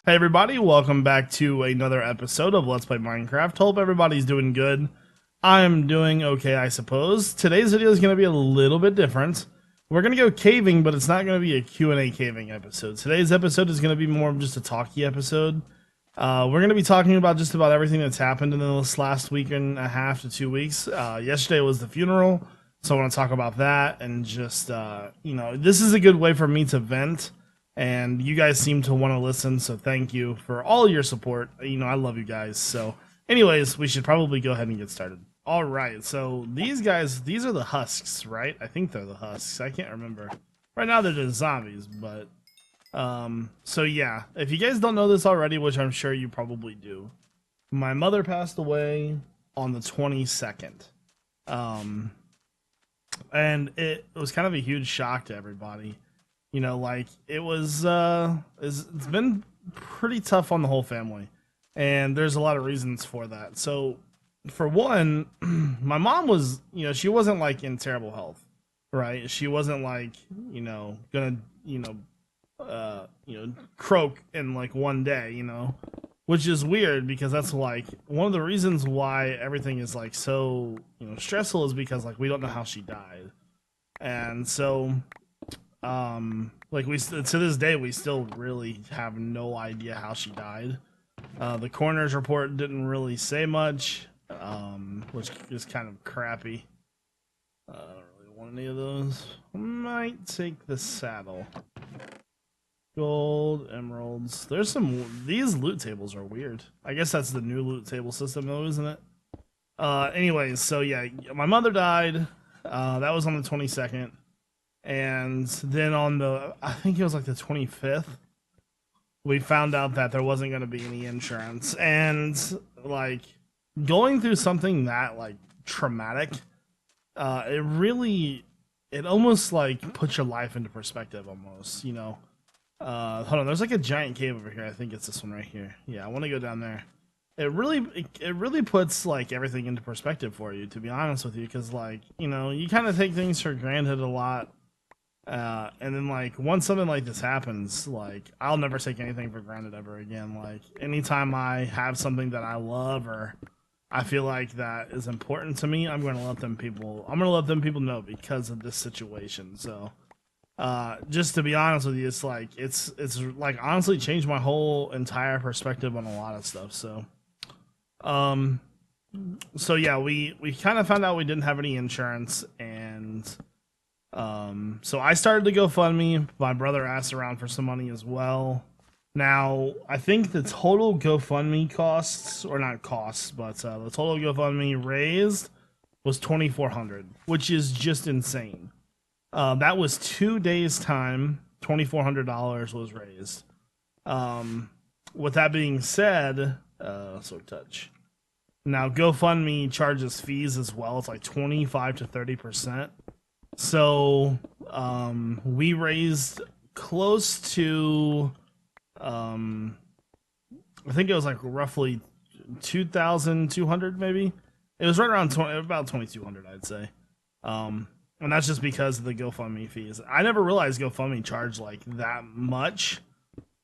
Hey everybody, welcome back to another episode of Let's Play Minecraft. Hope everybody's doing good. I'm doing okay, I suppose. Today's video is going to be a little bit different. We're going to go caving, but it's not going to be a Q&A caving episode. Today's episode is going to be more of just a talky episode. We're going to be talking about just about everything that's happened in this last week and a half to 2 weeks. Yesterday was the funeral, so I want to talk about that and just, this is a good way for me to vent. And you guys seem to want to listen, so thank you for all your support. I love you guys. So anyways, we should probably go ahead and get started. All right, so these guys, these are the husks, right? I think they're the husks. I can't remember. Right now they're just zombies, but so yeah, if you guys don't know this already, which I'm sure you probably do, my mother passed away on the 22nd. And it was kind of a huge shock to everybody. It's been pretty tough on the whole family, and there's a lot of reasons for that. So, for one, my mom was, she wasn't like in terrible health, right? She wasn't like, gonna, croak in like one day, which is weird because that's like one of the reasons why everything is like so, stressful is because like we don't know how she died, and so. To this day, we still really have no idea how she died. The coroner's report didn't really say much, which is kind of crappy. I don't really want any of those. Might take the saddle. Gold, emeralds. There's these loot tables are weird. I guess that's the new loot table system though, isn't it? Anyways, so yeah, my mother died. That was on the 22nd. And then on I think it was like the 25th, we found out that there wasn't going to be any insurance. And like going through something that like traumatic, it almost like puts your life into perspective almost, hold on, there's like a giant cave over here. I think it's this one right here. Yeah, I want to go down there. It really puts like everything into perspective for you, to be honest with you, because like, you kind of take things for granted a lot. And then like once something like this happens, like I'll never take anything for granted ever again. Like anytime I have something that I love or I feel like that is important to me, I'm going to let them people know because of this situation. So just to be honest with you, it's like it's like honestly changed my whole entire perspective on a lot of stuff. So so yeah, we kind of found out we didn't have any insurance, and so I started to GoFundMe. My brother asked around for some money as well. Now, I think the total GoFundMe costs, or not costs, but the total GoFundMe raised was $2,400, which is just insane. That was 2 days' time. $2,400 was raised. With that being said, so touch. Now, GoFundMe charges fees as well. It's like 25 to 30%. So, we raised close to, I think it was like roughly 2,200 maybe. It was right around about 2,200, I'd say. And that's just because of the GoFundMe fees. I never realized GoFundMe charged like that much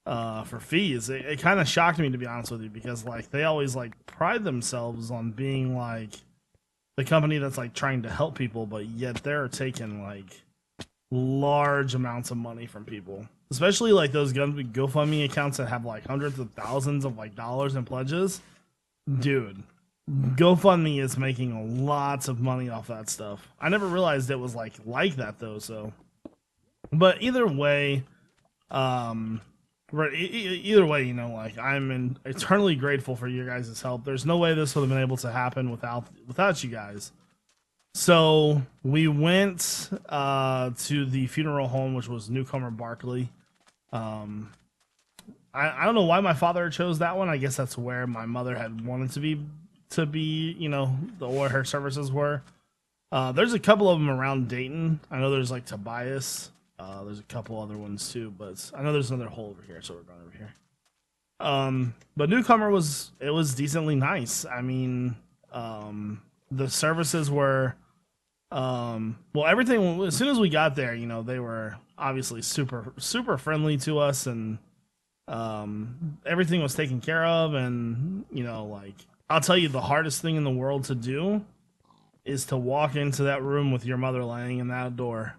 for fees. It kind of shocked me, to be honest with you, because like they always like pride themselves on being like the company that's like trying to help people, but yet they're taking like large amounts of money from people, especially like those GoFundMe accounts that have like hundreds of thousands of like dollars in pledges. Dude, GoFundMe is making lots of money off that stuff. I never realized it was like that though. So, but either way, either way, like I'm eternally grateful for your guys' help. There's no way this would have been able to happen without you guys. So we went to the funeral home, which was Newcomer Barkley. I don't know why my father chose that one. I guess that's where my mother had wanted to be, where her services were. There's a couple of them around Dayton. I know there's like Tobias. There's a couple other ones too, but I know there's another hole over here, so we're going over here. But Newcomer was decently nice. I mean, the services were, well, everything, as soon as we got there, they were obviously super friendly to us, and Everything was taken care of, and you know, like, I'll tell you, the hardest thing in the world to do is to walk into that room with your mother laying in that door.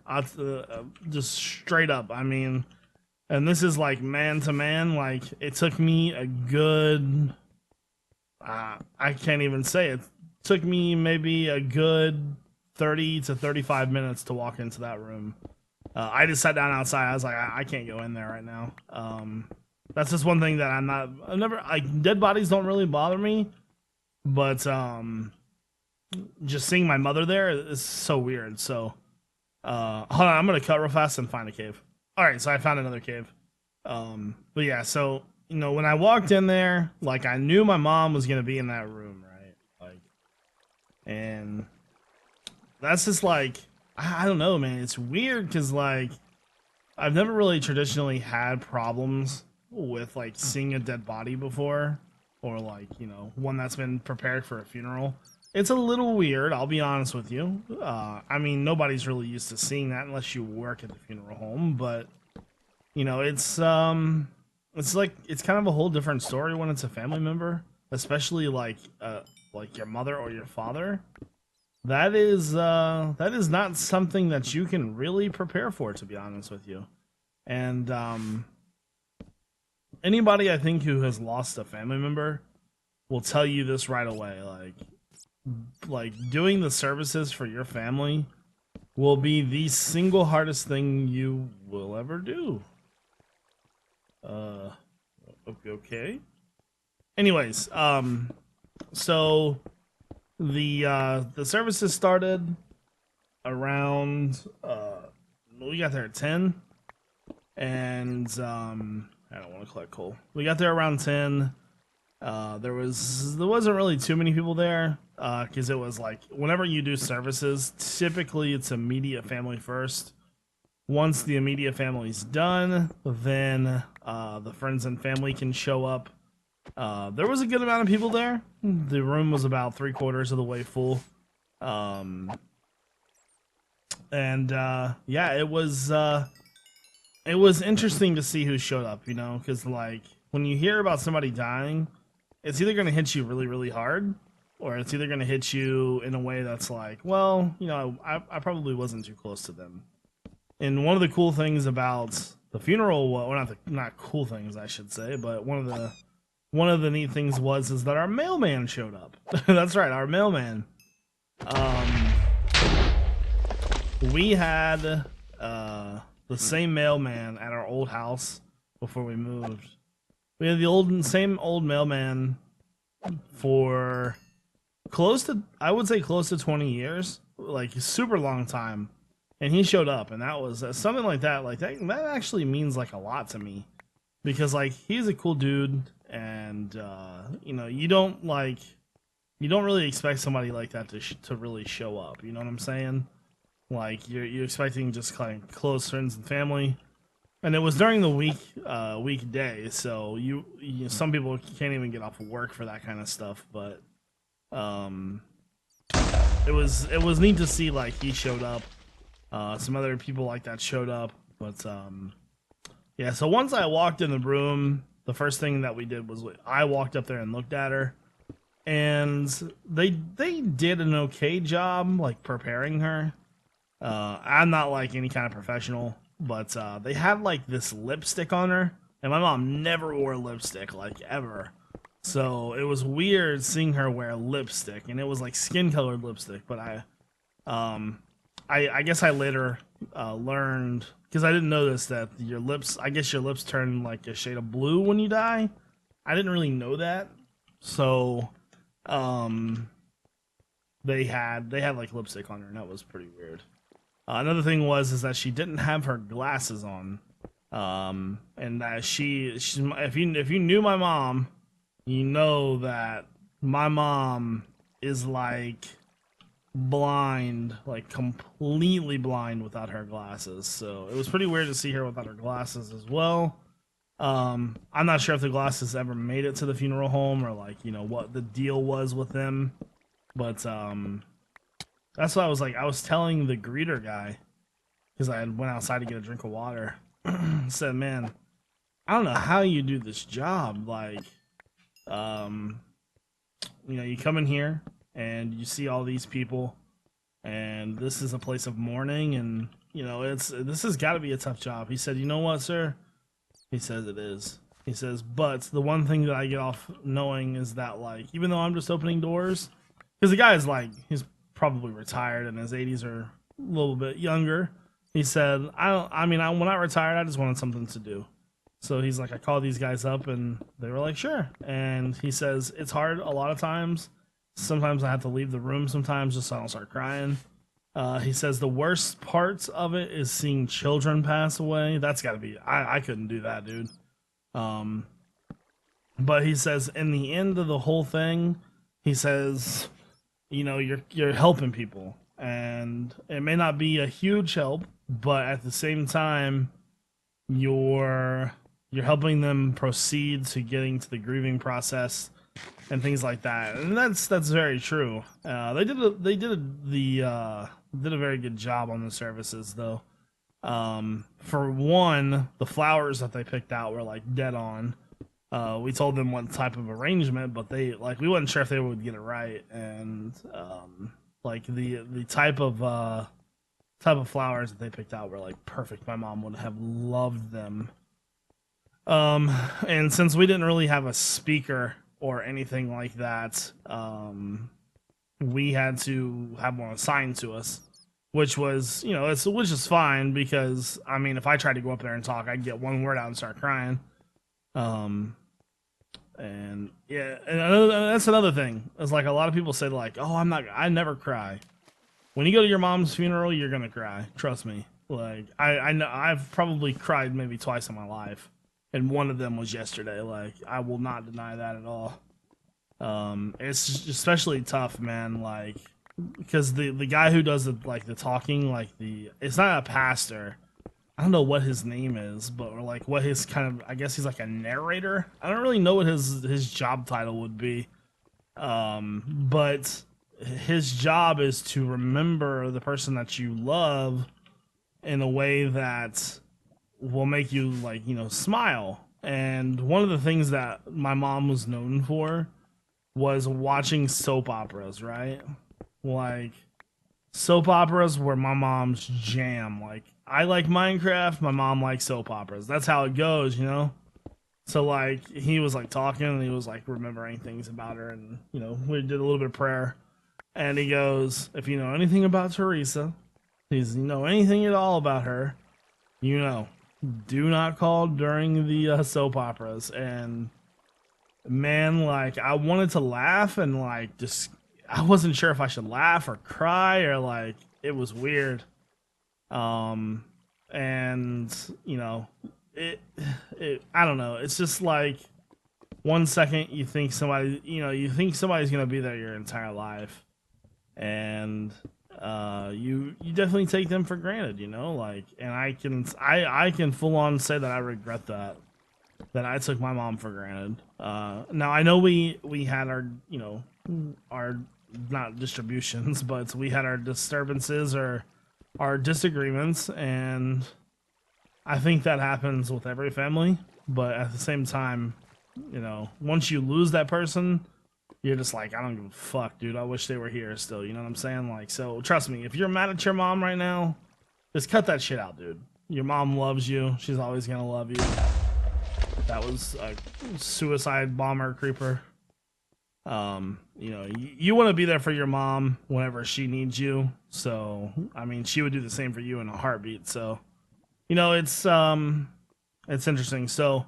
Just straight up. I mean, and this is like man to man. Like, it took me a good, I can't even say it. Took me maybe a good 30 to 35 minutes to walk into that room. I just sat down outside. I was like, I can't go in there right now. That's just one thing that I've never, like, dead bodies don't really bother me, but just seeing my mother there is so weird. So, hold on, I'm gonna cut real fast and find a cave. All right, so I found another cave. But yeah, so you know, when I walked in there, like, I knew my mom was gonna be in that room, right? Like, and that's just like, I don't know, man. It's weird because, like, I've never really traditionally had problems with, like, seeing a dead body before, or, like, you know, one that's been prepared for a funeral. It's a little weird, I'll be honest with you. I mean, nobody's really used to seeing that unless you work at the funeral home, but you know, it's like, it's kind of a whole different story when it's a family member, especially like your mother or your father. That is not something that you can really prepare for, to be honest with you. And anybody, I think, who has lost a family member will tell you this right away. Like doing the services for your family will be the single hardest thing you will ever do. Okay. Anyways, so the services started around we got there at 10, and I don't want to collect coal. We got there around 10. There wasn't really too many people there, because it was like, whenever you do services, typically it's immediate family first. Once the immediate family's done, then the friends and family can show up. There was a good amount of people there. The room was about 3/4 of the way full. Yeah, it was interesting to see who showed up, you know, because, like, when you hear about somebody dying, it's either going to hit you really, really hard, or it's either going to hit you in a way that's like, well, you know, I probably wasn't too close to them. And one of the cool things about the funeral, well, not cool things, I should say, but one of the neat things is that our mailman showed up. That's right, our mailman. We had the same mailman at our old house before we moved. We had the same old mailman for I would say close to 20 years, like a super long time. And he showed up, and that was something like that. Like, that actually means like a lot to me, because, like, he's a cool dude, and you know, you don't really expect somebody like that to really show up. You know what I'm saying? Like, you're expecting just kind of close friends and family. And it was during the weekday, so you some people can't even get off of work for that kind of stuff. But it was neat to see, like, he showed up. Some other people like that showed up, but yeah. So once I walked in the room, the first thing that we did was I walked up there and looked at her, and they did an okay job, like, preparing her. I'm not like any kind of professional, but they had like this lipstick on her, and my mom never wore lipstick, like, ever. So it was weird seeing her wear lipstick, and it was like skin colored lipstick. But I guess I later learned, because I didn't know this, that your lips turn like a shade of blue when you die. I didn't really know that. So they had like lipstick on her, and that was pretty weird. Another thing is that she didn't have her glasses on, and that if you knew my mom, you know that my mom is like blind, like completely blind without her glasses. So it was pretty weird to see her without her glasses as well. I'm not sure if the glasses ever made it to the funeral home, or, like, you know, what the deal was with them, but that's what I was telling the greeter guy, because I went outside to get a drink of water. Said, man, I don't know how you do this job. Like, um, you come in here and you see all these people, and this is a place of mourning, and this has got to be a tough job. He said, "You know what, sir?" He says it is. He says, but the one thing that I get off knowing is that, like, even though I'm just opening doors, because the guy is like, he's probably retired and his 80s are a little bit younger. He said, when I retired, I just wanted something to do. So he's like, I called these guys up and they were like, sure. And he says, it's hard a lot of times. Sometimes I have to leave the room sometimes just so I don't start crying. He says the worst parts of it is seeing children pass away. That's got to be, I couldn't do that, dude. But he says in the end of the whole thing, he says, you're helping people, and it may not be a huge help, but at the same time, you're helping them proceed to getting to the grieving process and things like that, and that's very true. They did a very good job on the services, though. For one, the flowers that they picked out were like dead on. We told them what type of arrangement, but we wasn't sure if they would get it right, and like the type of flowers that they picked out were like perfect. My mom would have loved them. And since we didn't really have a speaker or anything like that, we had to have one assigned to us, which was, which is fine, because I mean, if I tried to go up there and talk, I'd get one word out and start crying. And yeah, and that's another thing. It's like a lot of people say, like, oh, I never cry. When you go to your mom's funeral, you're gonna cry. Trust me. Like, I know I've probably cried maybe twice in my life, and one of them was yesterday. Like, I will not deny that at all. It's especially tough, man. Like, because the guy who does the talking, it's not a pastor. I don't know what his name is, but like what his I guess he's like a narrator. I don't really know what his job title would be. But his job is to remember the person that you love in a way that will make you smile. And one of the things that my mom was known for was watching soap operas, right? Like, soap operas were my mom's jam. Like, I like Minecraft, my mom likes soap operas. That's how it goes, So, like, he was, like, talking, and he was, like, remembering things about her, and, we did a little bit of prayer. And he goes, if you know anything about Teresa, anything at all about her, do not call during the soap operas. And, man, like, I wanted to laugh, and, like, just, I wasn't sure if I should laugh or cry, or, like, it was weird. And I don't know. It's just like 1 second you think somebody's gonna be there your entire life, and you definitely take them for granted, like, and I can full on say that I regret that I took my mom for granted. Now I know we had our not distributions, but we had our disturbances or our disagreements, and I think that happens with every family. But at the same time, once you lose that person, you're just like, I don't give a fuck, dude. I wish they were here still. You know what I'm saying? Like, so trust me, if you're mad at your mom right now, just cut that shit out, dude. Your mom loves you. She's always gonna love you. That was a suicide bomber creeper. You want to be there for your mom whenever she needs you. So, I mean, she would do the same for you in a heartbeat. So, it's interesting. So,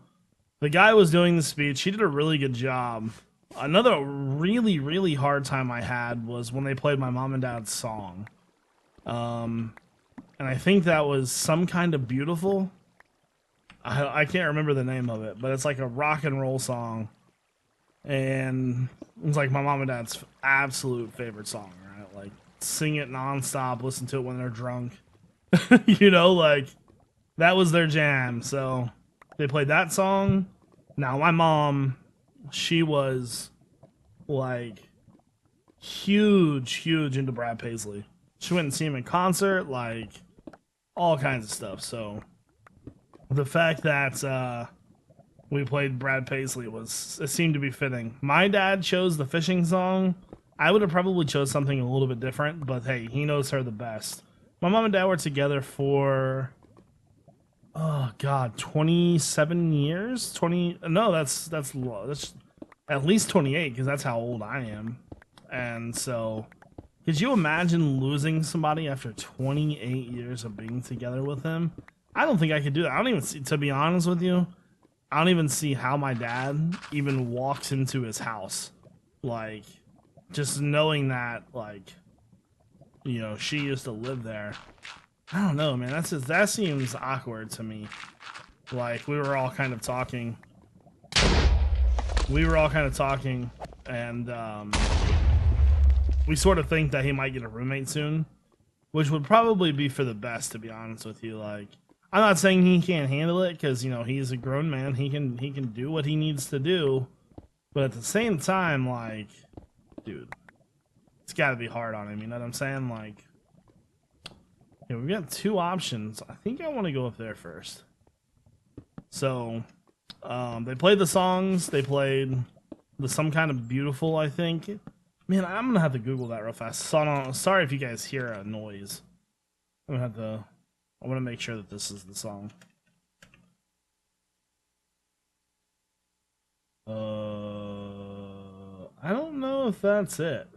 the guy was doing the speech. He did a really good job. Another really, really hard time I had was when they played my mom and dad's song. And I think that was Some Kind of Beautiful. I can't remember the name of it, but it's like a rock and roll song. And it's like my mom and dad's absolute favorite song, right? Like, sing it nonstop, listen to it when they're drunk. Like, that was their jam. So they played that song. Now, my mom, she was like huge into Brad Paisley. She went and see him in concert, like all kinds of stuff. So the fact that we played Brad Paisley. It seemed to be fitting. My dad chose the fishing song. I would have probably chose something a little bit different, but hey, he knows her the best. My mom and dad were together for, oh god, 27 years. 20? No, that's at least 28 because that's how old I am. And so, could you imagine losing somebody after 28 years of being together with him? I don't think I could do that. I don't even see, to be honest with you, I don't even see how my dad even walks into his house. Like, just knowing that, like, you know, she used to live there. I don't know, man. That seems awkward to me. Like, we were all kind of talking. And, we sort of think that he might get a roommate soon, which would probably be for the best, to be honest with you. Like, I'm not saying he can't handle it, because, you know, he's a grown man. He can do what he needs to do. But at the same time, like, dude, it's got to be hard on him. You know what I'm saying? Like, yeah, we've got two options. I think I want to go up there first. So, they played the songs. They played the Some Kind of Beautiful, I think. Man, I'm going to have to Google that real fast. So, sorry if you guys hear a noise. I want to make sure that this is the song. I don't know if that's it.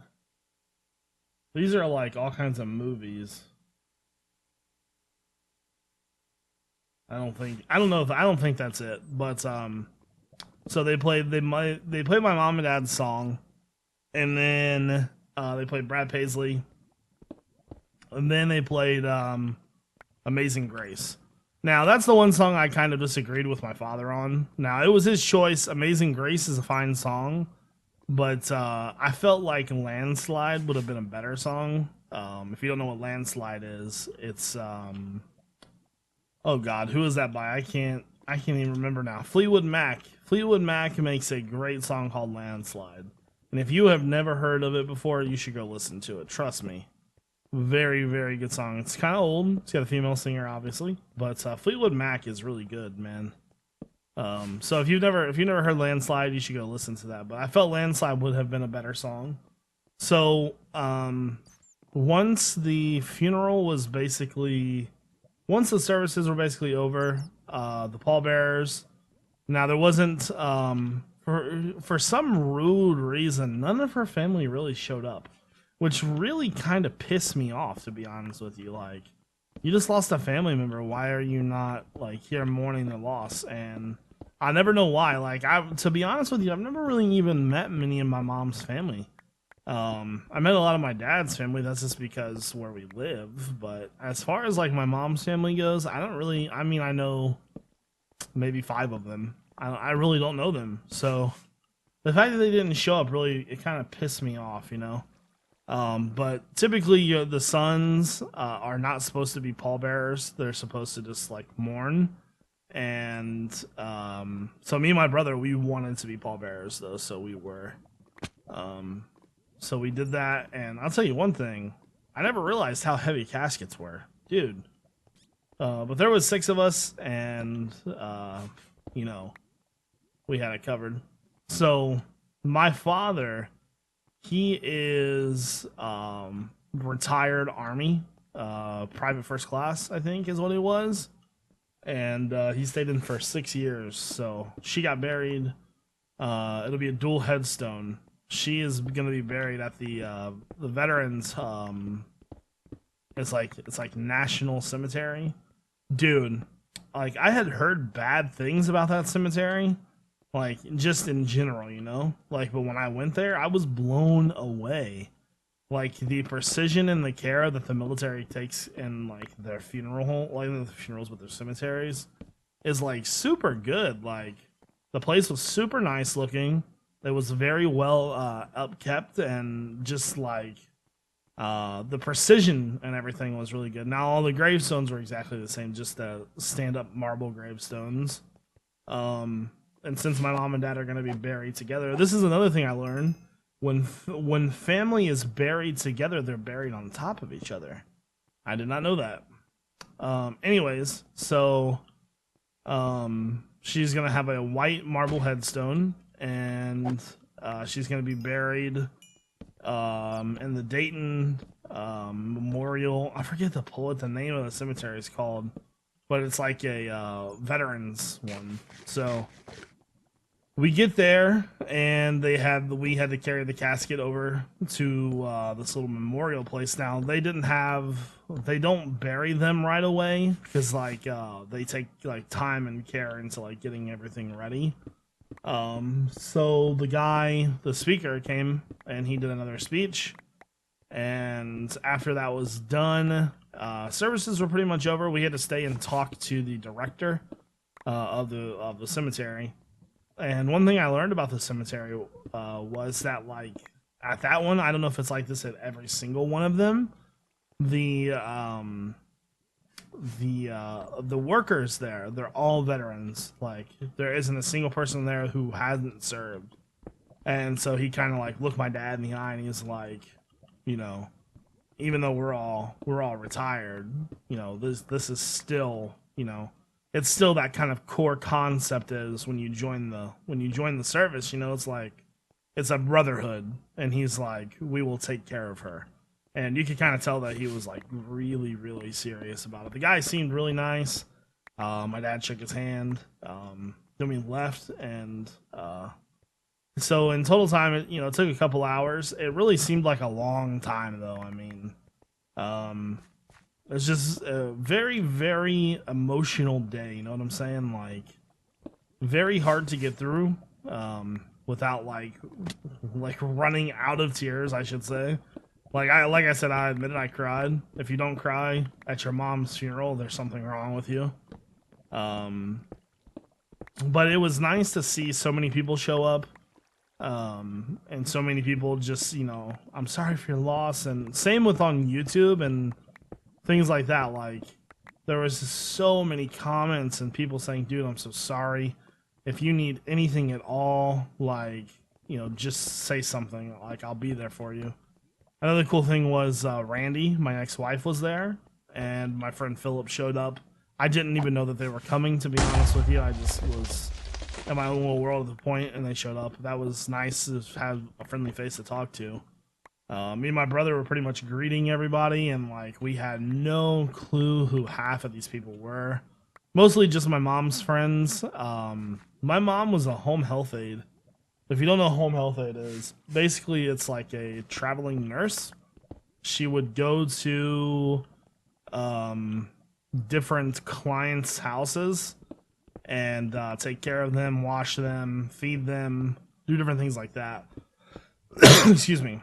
These are like all kinds of movies. I don't think that's it. But so they played my mom and dad's song, and then they played Brad Paisley, and then they played Amazing Grace. Now, that's the one song I kind of disagreed with my father on. Now, it was his choice. Amazing Grace is a fine song, but I felt like Landslide would have been a better song. If you don't know what Landslide is, it's oh god, who is that by? I can't even remember now. Fleetwood Mac. Fleetwood Mac makes a great song called Landslide. And if you have never heard of it before, you should go listen to it. Trust me. Very, very good song. It's kind of old. It's got a female singer, obviously, but Fleetwood Mac is really good, man. So if you've never heard Landslide, you should go listen to that. But I felt Landslide would have been a better song. So once the services were basically over, the pallbearers. Now there wasn't for some rude reason, none of her family really showed up, which really kind of pissed me off, to be honest with you. Like, you just lost a family member. Why are you not, like, here mourning the loss? And I never know why. Like, to be honest with you, I've never really even met many of my mom's family. I met a lot of my dad's family. That's just because where we live. But as far as, like, my mom's family goes, I know maybe 5 of them. I really don't know them. So the fact that they didn't show up it kind of pissed me off, you know? But typically the sons are not supposed to be pallbearers. They're supposed to just like mourn. And so me and my brother, we wanted to be pallbearers though, so we were. So we did that, and I'll tell you one thing, I never realized how heavy caskets were, dude. But there was 6 of us, and you know, we had it covered. So my father, he is retired Army, private first class, I think is what he was. And he stayed in for 6 years. So she got buried. It'll be a dual headstone. She is going to be buried at the veterans. It's like National Cemetery. Dude, like, I had heard bad things about that cemetery. Like, just in general, you know? Like, but when I went there, I was blown away. Like, the precision and the care that the military takes in, like, their funeral home, like, the funerals with their cemeteries, is, like, super good. Like, the place was super nice looking. It was very well upkept, and just, like, the precision and everything was really good. Now, all the gravestones were exactly the same, just the stand-up marble gravestones. And since my mom and dad are going to be buried together, this is another thing I learned. When family is buried together, they're buried on top of each other. I did not know that. Anyways, so she's gonna have a white marble headstone, and she's gonna be buried in the Dayton Memorial. I forget what the name of the cemetery is called, but it's like a veterans one. So we get there, and we had to carry the casket over to this little memorial place. Now they don't bury them right away because they take like time and care into like getting everything ready. So the speaker came and he did another speech, and after that was done, services were pretty much over. We had to stay and talk to the director of the cemetery. And one thing I learned about the cemetery was that, like, at that one, I don't know if it's like this at every single one of them, the workers there, they're all veterans. Like, there isn't a single person there who hasn't served. And so he kind of like looked my dad in the eye, and he was like, you know, even though we're all retired, you know, this is still, you know, it's still that kind of core concept is when you join the service, you know, it's like it's a brotherhood. And he's like, we will take care of her. And you could kind of tell that he was like really, really serious about it. The guy seemed really nice. My dad shook his hand. Then we left, and so in total time, it took a couple hours. It really seemed like a long time, though. I mean, it's just a very, very emotional day. You know what I'm saying? Like, very hard to get through without like running out of tears, I should say. Like I said, I admitted I cried. If you don't cry at your mom's funeral, there's something wrong with you. But it was nice to see so many people show up. And so many people just, I'm sorry for your loss. And same with on YouTube and things like that. Like, there was just so many comments and people saying, dude, I'm so sorry. If you need anything at all, like, just say something. Like, I'll be there for you. Another cool thing was Randy, my ex-wife, was there, and my friend Philip showed up. I didn't even know that they were coming, to be honest with you. I just was in my own little world at the point, and they showed up. That was nice to have a friendly face to talk to. Me and my brother were pretty much greeting everybody, and like we had no clue who half of these people were. Mostly just my mom's friends. My mom was a home health aide. If you don't know what home health aide is, basically it's like a traveling nurse. She would go to different clients' houses and take care of them, wash them, feed them, do different things like that. Excuse me.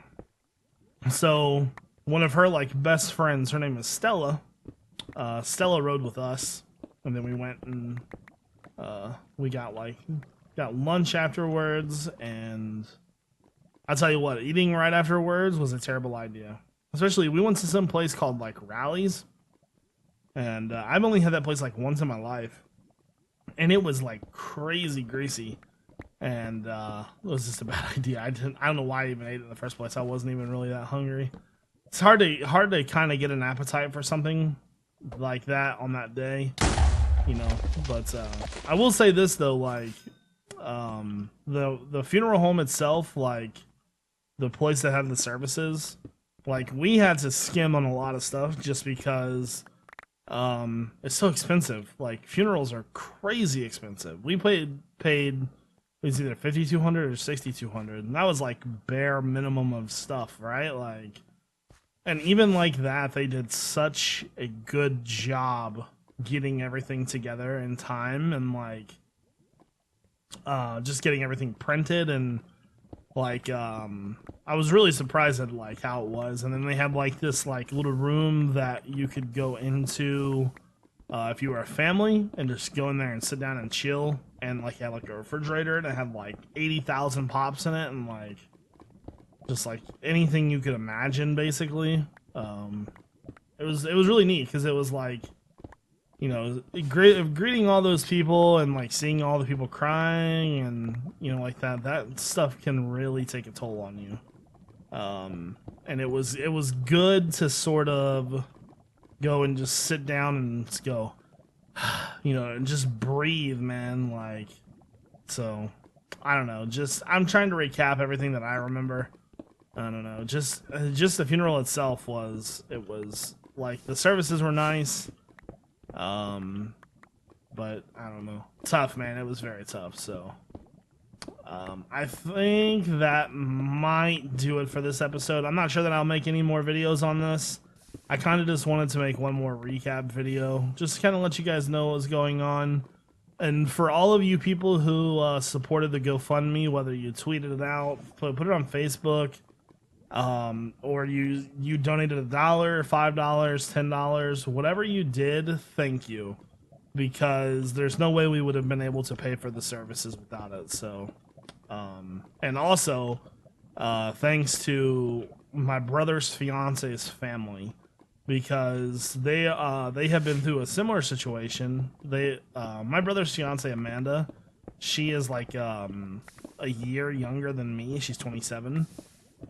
So one of her like best friends, her name is Stella. Stella rode with us, and then we went and we got lunch afterwards. And I'll tell you what, eating right afterwards was a terrible idea. Especially, we went to some place called like Rallies, and I've only had that place like once in my life, and it was like crazy greasy, and it was just a bad idea. I don't know why I even ate it in the first place. I wasn't even really that hungry. It's hard to kind of get an appetite for something like that on that day, But I will say this though, like the funeral home itself, like the place that had the services, like we had to skim on a lot of stuff just because it's so expensive. Like, funerals are crazy expensive. We paid it was either $5,200 or $6,200, and that was like bare minimum of stuff, right? Like, and even like that, they did such a good job getting everything together in time, and like just getting everything printed, and like I was really surprised at like how it was. And then they had like this like little room that you could go into if you were a family, and just go in there and sit down and chill, and like had like a refrigerator that had like 80,000 pops in it, and like just like anything you could imagine, basically. It was really neat because it was like, greeting all those people and like seeing all the people crying, and like that stuff can really take a toll on you. And it was good to sort of go and just sit down and just go, you know, just breathe, man. Like, so I don't know. Just I'm trying to recap everything that I remember. I don't know. Just the funeral itself was like the services were nice. But I don't know. Tough, man. It was very tough. So I think that might do it for this episode. I'm not sure that I'll make any more videos on this. I kind of just wanted to make one more recap video, just to kind of let you guys know what's going on. And for all of you people who supported the GoFundMe, whether you tweeted it out, put it on Facebook, or you donated $1, $5, $10, whatever you did, thank you. Because there's no way we would have been able to pay for the services without it. So, and also, thanks to my brother's fiance's family, because they have been through a similar situation. My brother's fiance Amanda, she is like a year younger than me. She's 27,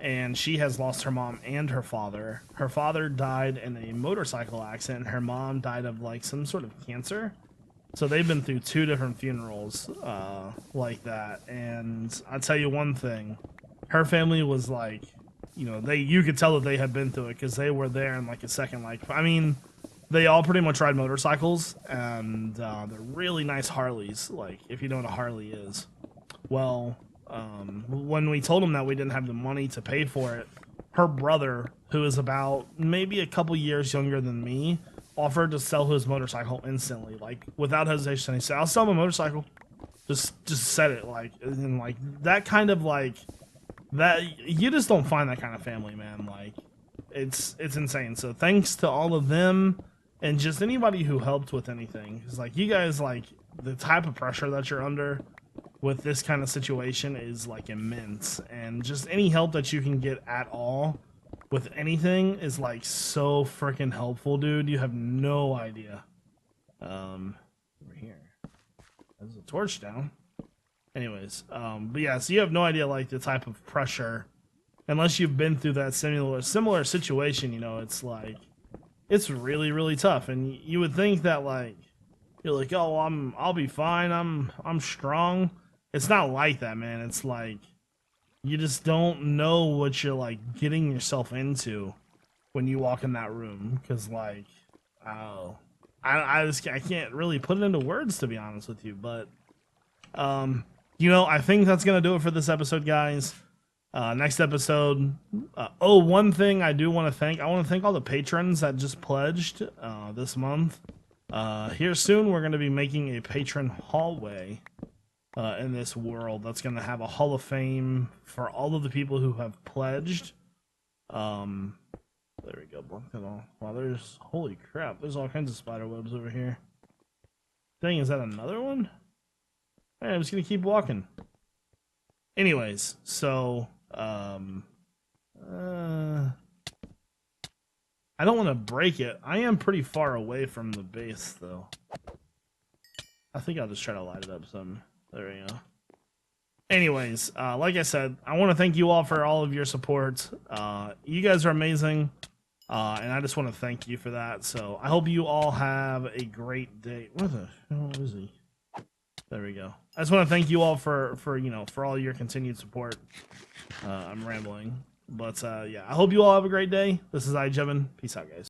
and she has lost her mom and her father. Her father died in a motorcycle accident. Her mom died of like some sort of cancer. So they've been through 2 different funerals like that. And I'll tell you one thing, her family was like, you know, you could tell that they had been through it because they were there in like a second. Like, I mean, they all pretty much ride motorcycles, and they're really nice Harleys. Like, if you know what a Harley is. Well, when we told them that we didn't have the money to pay for it, her brother, who is about maybe a couple years younger than me, offered to sell his motorcycle instantly, like without hesitation. He said, "I'll sell my motorcycle." Just said it, like, and like that kind of like that. You just don't find that kind of family, man. Like, it's insane. So thanks to all of them and just anybody who helped with anything. Because like you guys, like the type of pressure that you're under with this kind of situation is like immense, and just any help that you can get at all with anything is like so freaking helpful, dude. You have no idea. Over here, there's a torch down. Anyways, but yeah, so you have no idea like the type of pressure, unless you've been through that similar situation. You know, it's like it's really really tough, and you would think that like you're like, oh, I'll be fine. I'm strong. It's not like that, man. It's like you just don't know what you're like getting yourself into when you walk in that room, because like, oh, I can't really put it into words, to be honest with you. But you know, I think that's gonna do it for this episode, guys. Next episode. One thing I do want to thank. I want to thank all the patrons that just pledged this month. Here soon, we're gonna be making a patron hallway in this world that's going to have a hall of fame for all of the people who have pledged. There we go. Block that all. Wow, there's, holy crap, there's all kinds of spider webs over here. Dang, is that another one? Hey, I'm just going to keep walking. Anyways, so, I don't want to break it. I am pretty far away from the base, though. I think I'll just try to light it up some. There we go. Anyways, like I said, I want to thank you all for all of your support. You guys are amazing, and I just want to thank you for that. So I hope you all have a great day. Where the hell is he? There we go. I just want to thank you all for you know, for all your continued support. I'm rambling, but yeah, I hope you all have a great day. This is iJevin. Peace out, guys.